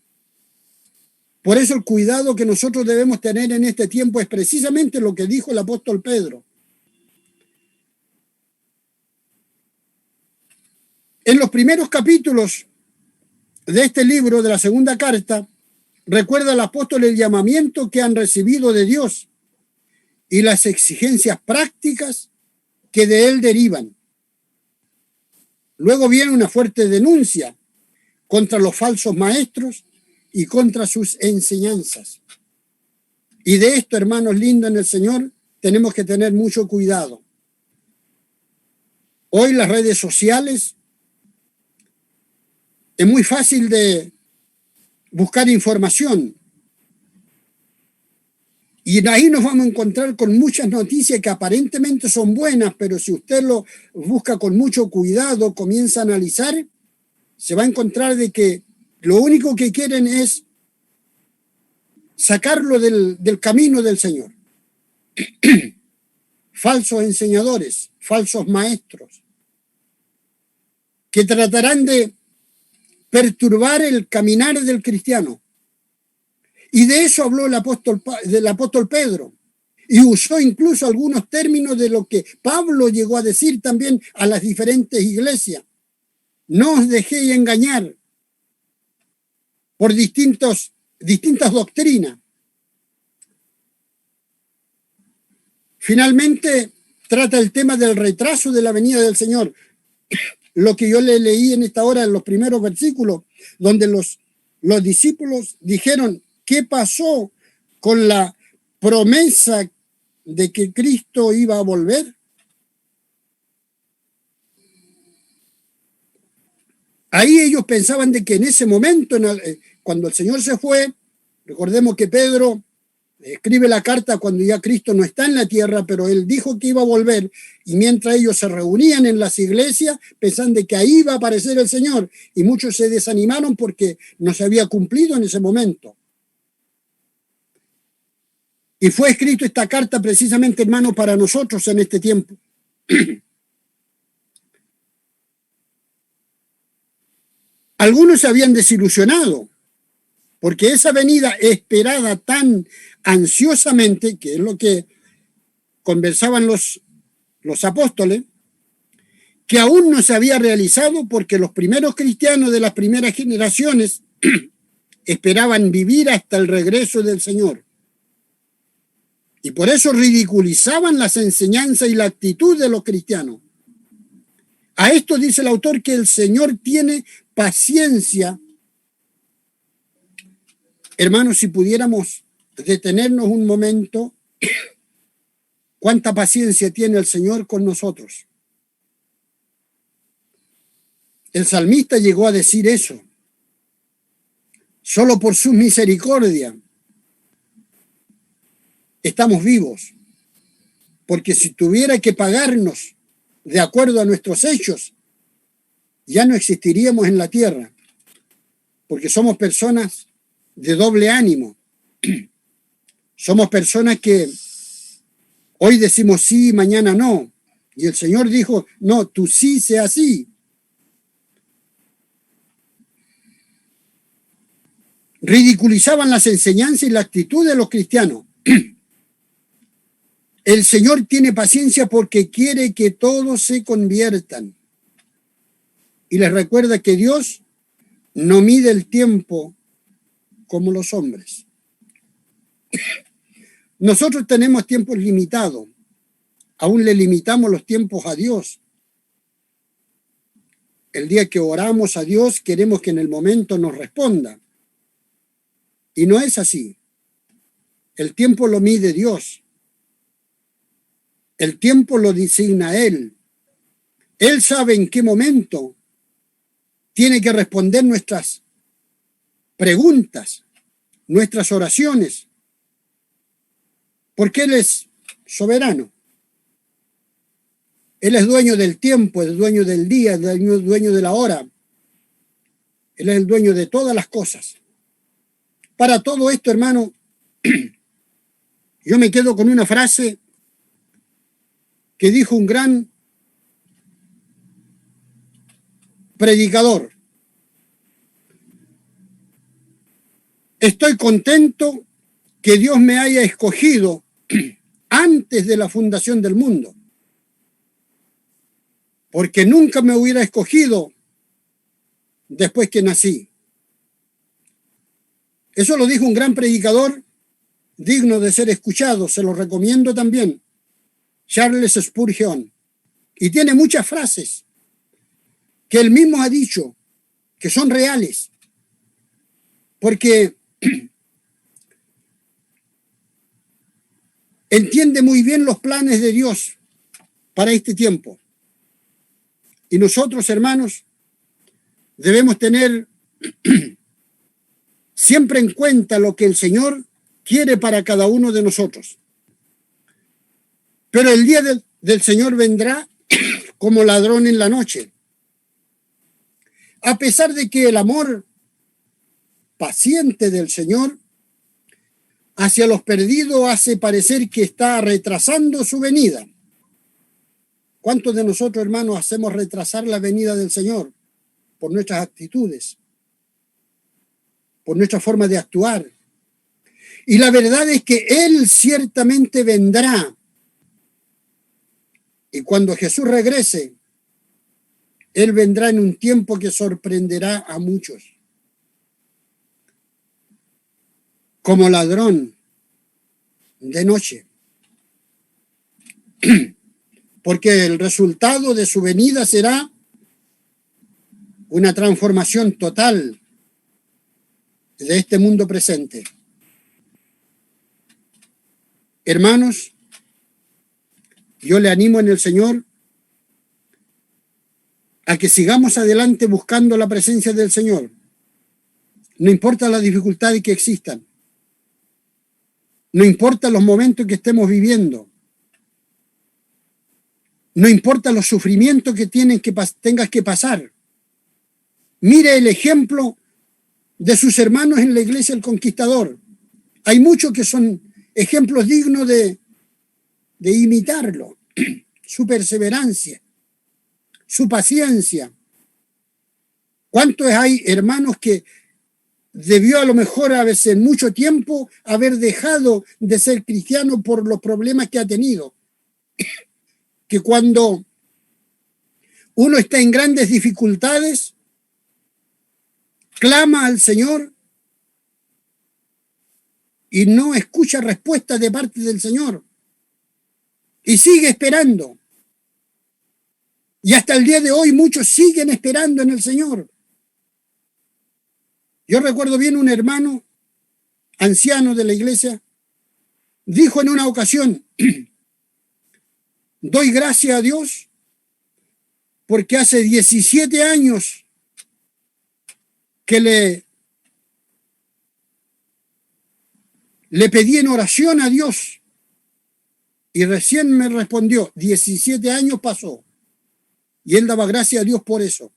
Por eso el cuidado que nosotros debemos tener en este tiempo es precisamente lo que dijo el apóstol Pedro. En los primeros capítulos de este libro, de la segunda carta, recuerda el apóstol el llamamiento que han recibido de Dios y las exigencias prácticas que de él derivan. Luego viene una fuerte denuncia contra los falsos maestros y contra sus enseñanzas. Y de esto, hermanos lindos en el Señor, tenemos que tener mucho cuidado. Hoy las redes sociales es muy fácil de buscar información. Y ahí nos vamos a encontrar con muchas noticias que aparentemente son buenas, pero si usted lo busca con mucho cuidado, comienza a analizar, se va a encontrar de que lo único que quieren es sacarlo del camino del Señor. Falsos enseñadores, falsos maestros, que tratarán de perturbar el caminar del cristiano. Y de eso habló del apóstol Pedro. Y usó incluso algunos términos de lo que Pablo llegó a decir también a las diferentes iglesias. No os dejéis engañar por distintas doctrinas. Finalmente, trata el tema del retraso de la venida del Señor. Lo que yo le leí en esta hora, en los primeros versículos, donde los discípulos dijeron, ¿qué pasó con la promesa de que Cristo iba a volver? Ahí ellos pensaban de que en ese momento, cuando el Señor se fue, recordemos que Pedro escribe la carta cuando ya Cristo no está en la tierra, pero él dijo que iba a volver, y mientras ellos se reunían en las iglesias, pensando que ahí iba a aparecer el Señor, y muchos se desanimaron porque no se había cumplido en ese momento. Y fue escrito esta carta precisamente, hermano, para nosotros en este tiempo. Algunos se habían desilusionado, porque esa venida esperada tan ansiosamente, que es lo que conversaban los apóstoles, que aún no se había realizado porque los primeros cristianos de las primeras generaciones esperaban vivir hasta el regreso del Señor. Y por eso ridiculizaban las enseñanzas y la actitud de los cristianos. A esto dice el autor que el Señor tiene paciencia. Hermanos, si pudiéramos detenernos un momento, ¿cuánta paciencia tiene el Señor con nosotros? El salmista llegó a decir eso. Solo por su misericordia estamos vivos, porque si tuviera que pagarnos de acuerdo a nuestros hechos, ya no existiríamos en la tierra, porque somos personas de doble ánimo. Somos personas que hoy decimos sí, mañana no, y el Señor dijo, no, tú sí sea sí. Ridiculizaban las enseñanzas y la actitud de los cristianos. El Señor tiene paciencia porque quiere que todos se conviertan. Y les recuerda que Dios no mide el tiempo como los hombres. Nosotros tenemos tiempos limitados. Aún le limitamos los tiempos a Dios. El día que oramos a Dios, queremos que en el momento nos responda. Y no es así. El tiempo lo mide Dios. El tiempo lo designa Él. Él sabe en qué momento tiene que responder nuestras preguntas, nuestras oraciones, porque Él es soberano. Él es dueño del tiempo, es dueño del día, es dueño de la hora. Él es el dueño de todas las cosas. Para todo esto, hermano, yo me quedo con una frase que dijo un gran predicador. Estoy contento que Dios me haya escogido antes de la fundación del mundo, porque nunca me hubiera escogido después que nací. Eso lo dijo un gran predicador digno de ser escuchado, se lo recomiendo también, Charles Spurgeon, y tiene muchas frases que él mismo ha dicho que son reales, porque entiende muy bien los planes de Dios para este tiempo. Y nosotros, hermanos, debemos tener siempre en cuenta lo que el Señor quiere para cada uno de nosotros. Pero el día del Señor vendrá como ladrón en la noche. A pesar de que el amor paciente del Señor hacia los perdidos hace parecer que está retrasando su venida. ¿Cuántos de nosotros, hermanos, hacemos retrasar la venida del Señor por nuestras actitudes, por nuestra forma de actuar? Y la verdad es que Él ciertamente vendrá. Y cuando Jesús regrese, Él vendrá en un tiempo que sorprenderá a muchos. Como ladrón de noche. Porque el resultado de su venida será una transformación total de este mundo presente. Hermanos, yo le animo en el Señor a que sigamos adelante buscando la presencia del Señor. No importa las dificultades que existan. No importa los momentos que estemos viviendo. No importa los sufrimientos que tengas que pasar. Mire el ejemplo de sus hermanos en la iglesia del Conquistador. Hay muchos que son ejemplos dignos de imitarlo. Su perseverancia, su paciencia. ¿Cuántos hay hermanos que debió a lo mejor a veces en mucho tiempo haber dejado de ser cristiano por los problemas que ha tenido? Que cuando uno está en grandes dificultades, clama al Señor y no escucha respuesta de parte del Señor. Y sigue esperando. Y hasta el día de hoy muchos siguen esperando en el Señor. Yo recuerdo bien un hermano anciano de la iglesia, dijo en una ocasión, doy gracias a Dios porque hace 17 años que le pedí en oración a Dios y recién me respondió. 17 años pasó y él daba gracias a Dios por eso.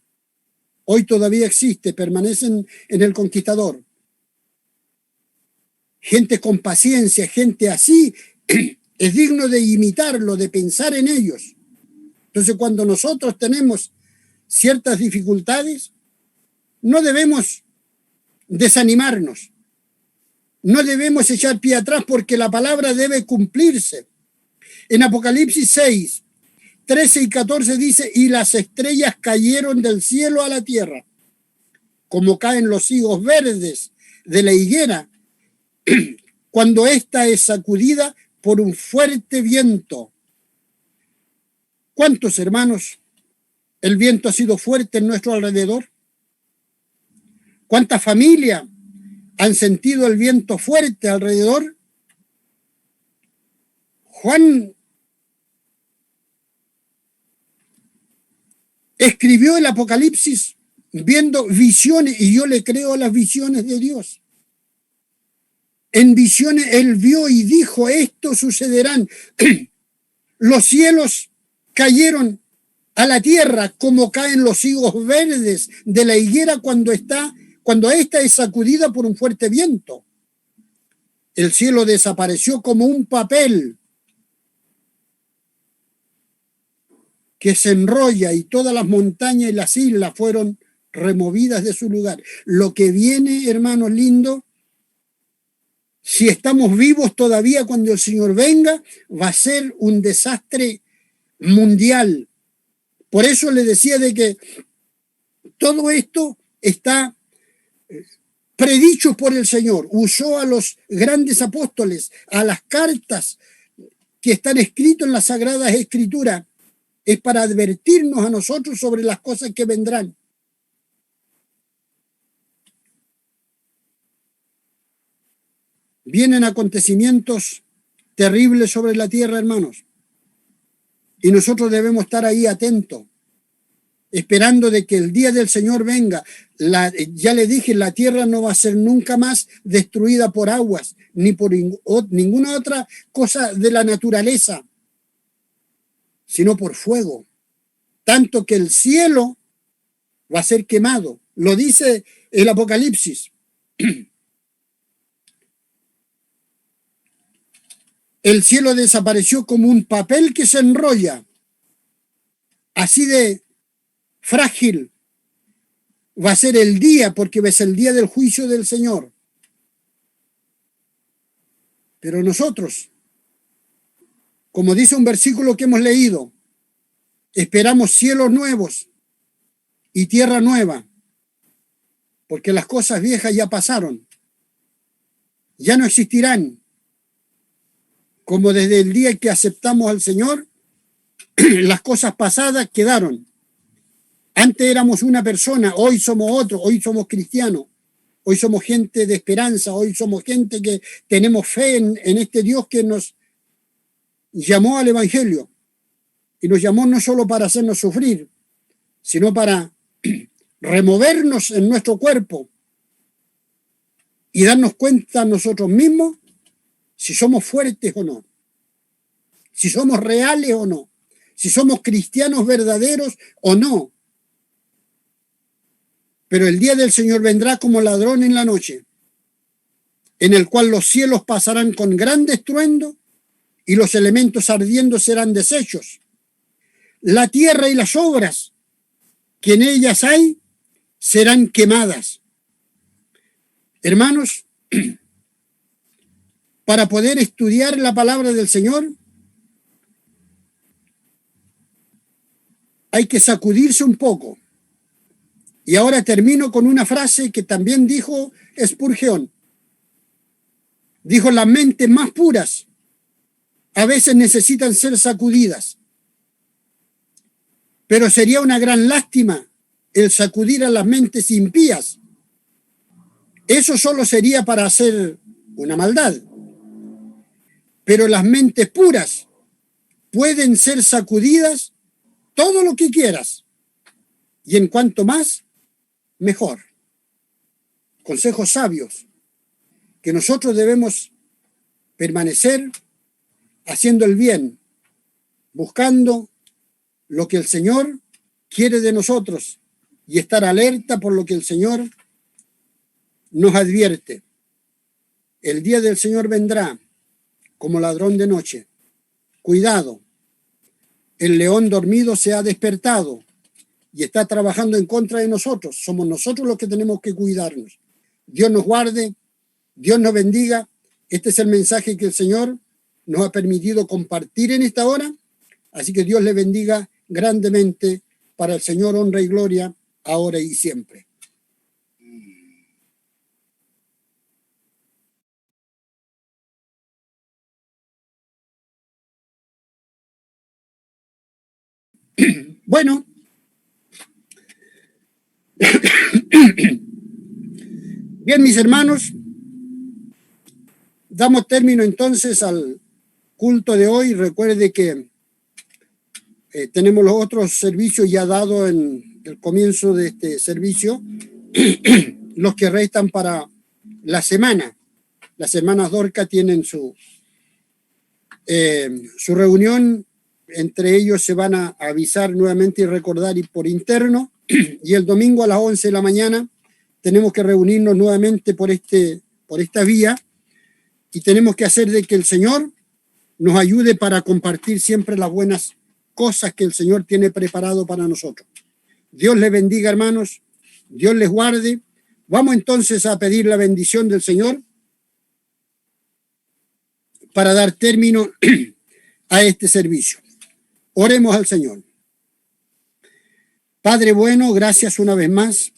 Hoy todavía existe, permanecen en el Conquistador. Gente con paciencia, gente así, es digno de imitarlo, de pensar en ellos. Entonces, cuando nosotros tenemos ciertas dificultades, no debemos desanimarnos. No debemos echar pie atrás porque la palabra debe cumplirse. En Apocalipsis 6, 13 y 14 dice, y las estrellas cayeron del cielo a la tierra, como caen los higos verdes de la higuera, cuando ésta es sacudida por un fuerte viento. ¿Cuántos, hermanos, el viento ha sido fuerte en nuestro alrededor? ¿Cuántas familias han sentido el viento fuerte alrededor. Juan escribió el Apocalipsis viendo visiones, y yo le creo a las visiones de Dios. En visiones él vio y dijo: esto sucederán. Los cielos cayeron a la tierra como caen los higos verdes de la higuera cuando ésta es sacudida por un fuerte viento. El cielo desapareció como un papel que se enrolla, y todas las montañas y las islas fueron removidas de su lugar. Lo que viene, hermanos lindos, si estamos vivos todavía cuando el Señor venga, va a ser un desastre mundial. Por eso le decía de que todo esto está predicho por el Señor. Usó a los grandes apóstoles, a las cartas que están escritas en las Sagradas Escrituras. Es para advertirnos a nosotros sobre las cosas que vendrán. Vienen acontecimientos terribles sobre la tierra, hermanos. Y nosotros debemos estar ahí atentos, esperando de que el día del Señor venga. Ya le dije, la tierra no va a ser nunca más destruida por aguas, ni por ninguna otra cosa de la naturaleza, sino por fuego. Tanto que el cielo va a ser quemado. Lo dice el Apocalipsis. El cielo desapareció como un papel que se enrolla. Así de frágil va a ser el día, porque es el día del juicio del Señor. Pero nosotros, como dice un versículo que hemos leído, esperamos cielos nuevos y tierra nueva, porque las cosas viejas ya pasaron, ya no existirán. Como desde el día que aceptamos al Señor, las cosas pasadas quedaron. Antes éramos una persona, hoy somos otro, hoy somos cristianos, hoy somos gente de esperanza, hoy somos gente que tenemos fe en este Dios que nos llamó al Evangelio, y nos llamó no solo para hacernos sufrir, sino para removernos en nuestro cuerpo y darnos cuenta nosotros mismos si somos fuertes o no, si somos reales o no, si somos cristianos verdaderos o no. Pero el día del Señor vendrá como ladrón en la noche, en el cual los cielos pasarán con gran estruendo y los elementos ardiendo serán deshechos. La tierra y las obras que en ellas hay serán quemadas. Hermanos, para poder estudiar la palabra del Señor, hay que sacudirse un poco. Y ahora termino con una frase que también dijo Spurgeon. Dijo: las mentes más puras a veces necesitan ser sacudidas. Pero sería una gran lástima el sacudir a las mentes impías. Eso solo sería para hacer una maldad. Pero las mentes puras pueden ser sacudidas todo lo que quieras. Y en cuanto más, mejor. Consejos sabios que nosotros debemos permanecer haciendo el bien, buscando lo que el Señor quiere de nosotros y estar alerta por lo que el Señor nos advierte. El día del Señor vendrá como ladrón de noche. Cuidado, el león dormido se ha despertado y está trabajando en contra de nosotros. Somos nosotros los que tenemos que cuidarnos. Dios nos guarde, Dios nos bendiga. Este es el mensaje que el Señor nos ha permitido compartir en esta hora. Así que Dios le bendiga grandemente. Para el Señor honra y gloria, ahora y siempre. Bueno, bien, mis hermanos, damos término entonces al culto de hoy. Recuerde que tenemos los otros servicios ya dados en el comienzo de este servicio, los que restan para la semana. Las hermanas Dorca tienen su reunión. Entre ellos se van a avisar nuevamente y recordar y por interno. Y el domingo a las 11 de la mañana tenemos que reunirnos nuevamente por esta vía, y tenemos que hacer de que el Señor nos ayude para compartir siempre las buenas cosas que el Señor tiene preparado para nosotros. Dios les bendiga, hermanos. Dios les guarde. Vamos entonces a pedir la bendición del Señor para dar término a este servicio. Oremos al Señor. Padre bueno, gracias una vez más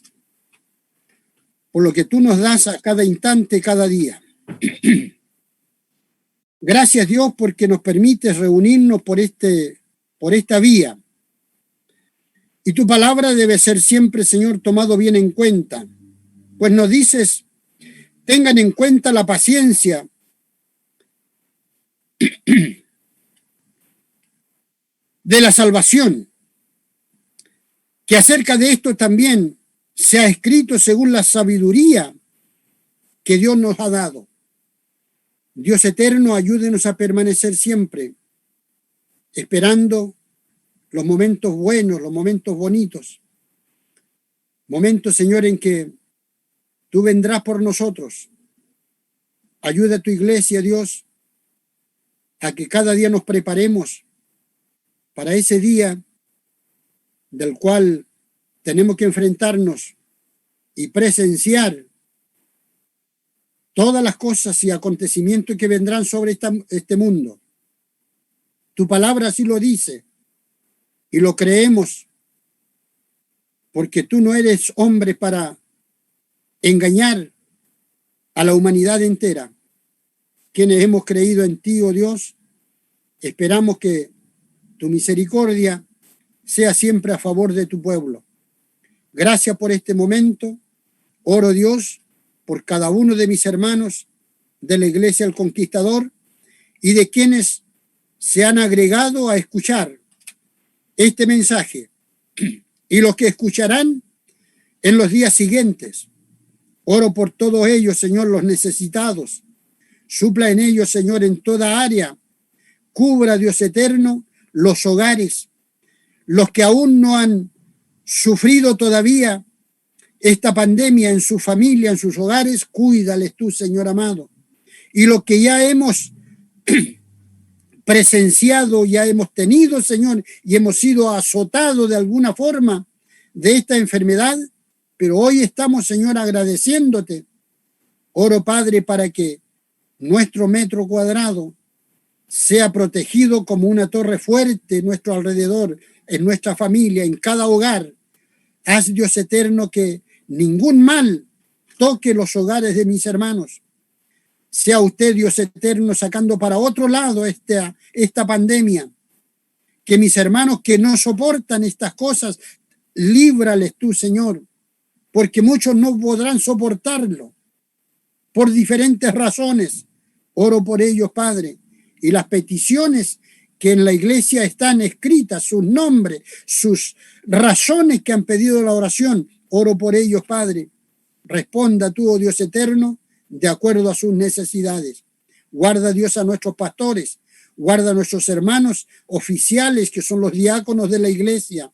por lo que tú nos das a cada instante, cada día. Gracias, Dios, porque nos permites reunirnos por esta vía. Y tu palabra debe ser siempre, Señor, tomado bien en cuenta, pues nos dices, tengan en cuenta la paciencia de la salvación, que acerca de esto también se ha escrito según la sabiduría que Dios nos ha dado. Dios eterno, ayúdenos a permanecer siempre esperando los momentos buenos, los momentos bonitos, momentos, Señor, en que tú vendrás por nosotros. Ayuda a tu iglesia, Dios, a que cada día nos preparemos para ese día del cual tenemos que enfrentarnos y presenciar todas las cosas y acontecimientos que vendrán sobre este mundo. Tu palabra así lo dice y lo creemos, porque tú no eres hombre para engañar a la humanidad entera. Quienes hemos creído en ti, oh Dios, esperamos que tu misericordia sea siempre a favor de tu pueblo. Gracias por este momento. Oro, Dios, por cada uno de mis hermanos de la Iglesia El Conquistador y de quienes se han agregado a escuchar este mensaje y los que escucharán en los días siguientes. Oro por todos ellos, Señor, los necesitados. Supla en ellos, Señor, en toda área. Cubra, Dios eterno, los hogares, los que aún no han sufrido todavía esta pandemia en su familia, en sus hogares, cuídales tú, Señor amado. Y lo que ya hemos presenciado, ya hemos tenido, Señor, y hemos sido azotados de alguna forma de esta enfermedad, pero hoy estamos, Señor, agradeciéndote. Oro, Padre, para que nuestro metro cuadrado sea protegido como una torre fuerte en nuestro alrededor, en nuestra familia, en cada hogar. Haz, Dios eterno, que ningún mal toque los hogares de mis hermanos. Sea usted, Dios eterno, sacando para otro lado esta pandemia. Que mis hermanos que no soportan estas cosas, líbrales tú, Señor, porque muchos no podrán soportarlo por diferentes razones. Oro por ellos, Padre, y las peticiones que en la iglesia están escritas, sus nombres, sus razones que han pedido la oración. Oro por ellos, Padre. Responda tú, oh Dios eterno, de acuerdo a sus necesidades. Guarda, Dios, a nuestros pastores. Guarda a nuestros hermanos oficiales, que son los diáconos de la iglesia.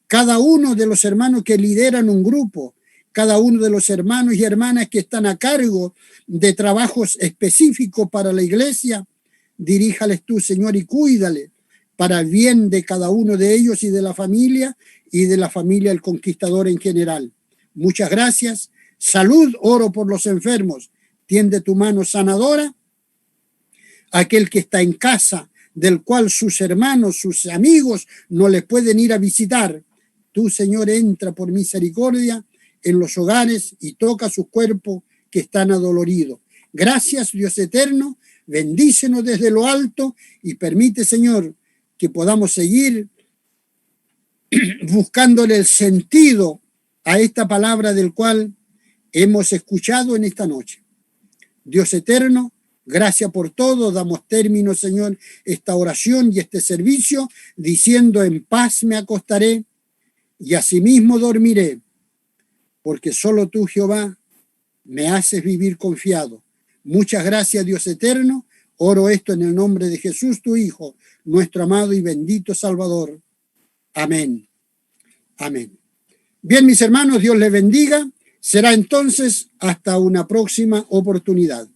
Cada uno de los hermanos que lideran un grupo. Cada uno de los hermanos y hermanas que están a cargo de trabajos específicos para la iglesia. Diríjales tú, Señor, y cuídale para el bien de cada uno de ellos y de la familia El Conquistador en general. Muchas gracias. Salud, oro por los enfermos. Tiende tu mano sanadora. Aquel que está en casa, del cual sus hermanos, sus amigos no les pueden ir a visitar. Tú, Señor, entra por misericordia en los hogares y toca sus cuerpos que están adoloridos. Gracias, Dios eterno. Bendícenos desde lo alto y permite, Señor, que podamos seguir buscándole el sentido a esta palabra del cual hemos escuchado en esta noche. Dios eterno, Gracias por todo. Damos término, Señor, esta oración y este servicio, diciendo: en paz me acostaré y asimismo dormiré, porque solo tú, Jehová, me haces vivir confiado. Muchas gracias, Dios eterno. Oro esto en el nombre de Jesús, tu Hijo, nuestro amado y bendito Salvador. Amén. Amén. Bien, mis hermanos, Dios les bendiga. Será entonces hasta una próxima oportunidad.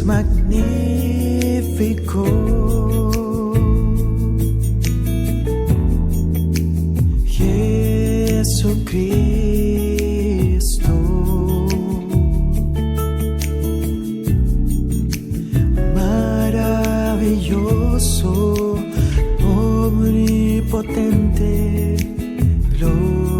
Magnífico, Jesucristo, maravilloso, omnipotente, glorioso.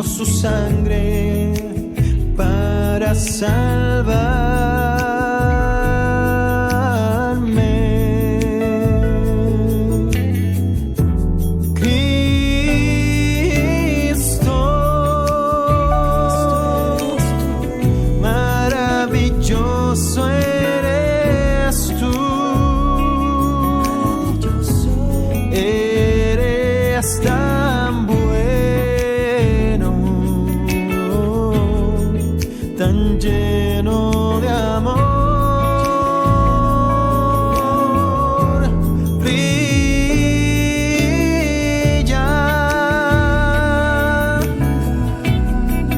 Su sangre para salvarme. Cristo, maravilloso eres tú. Eres tan tan lleno de amor, brilla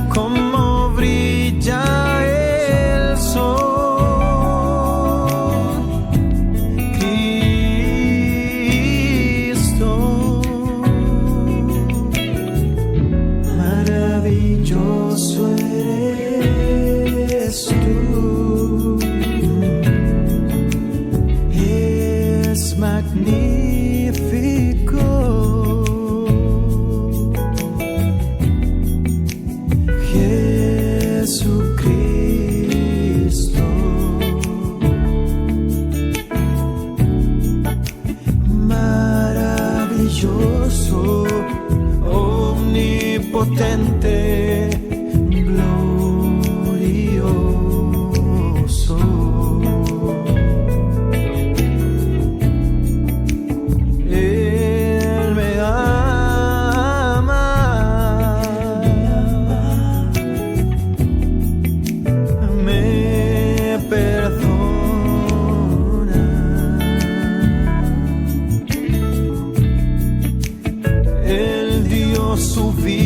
como brilla el sol. Cristo, maravilloso eres tú, es magnífico, Jesucristo, maravilloso, omnipotente, glorioso. Él me ama, me perdona. Él dio su vida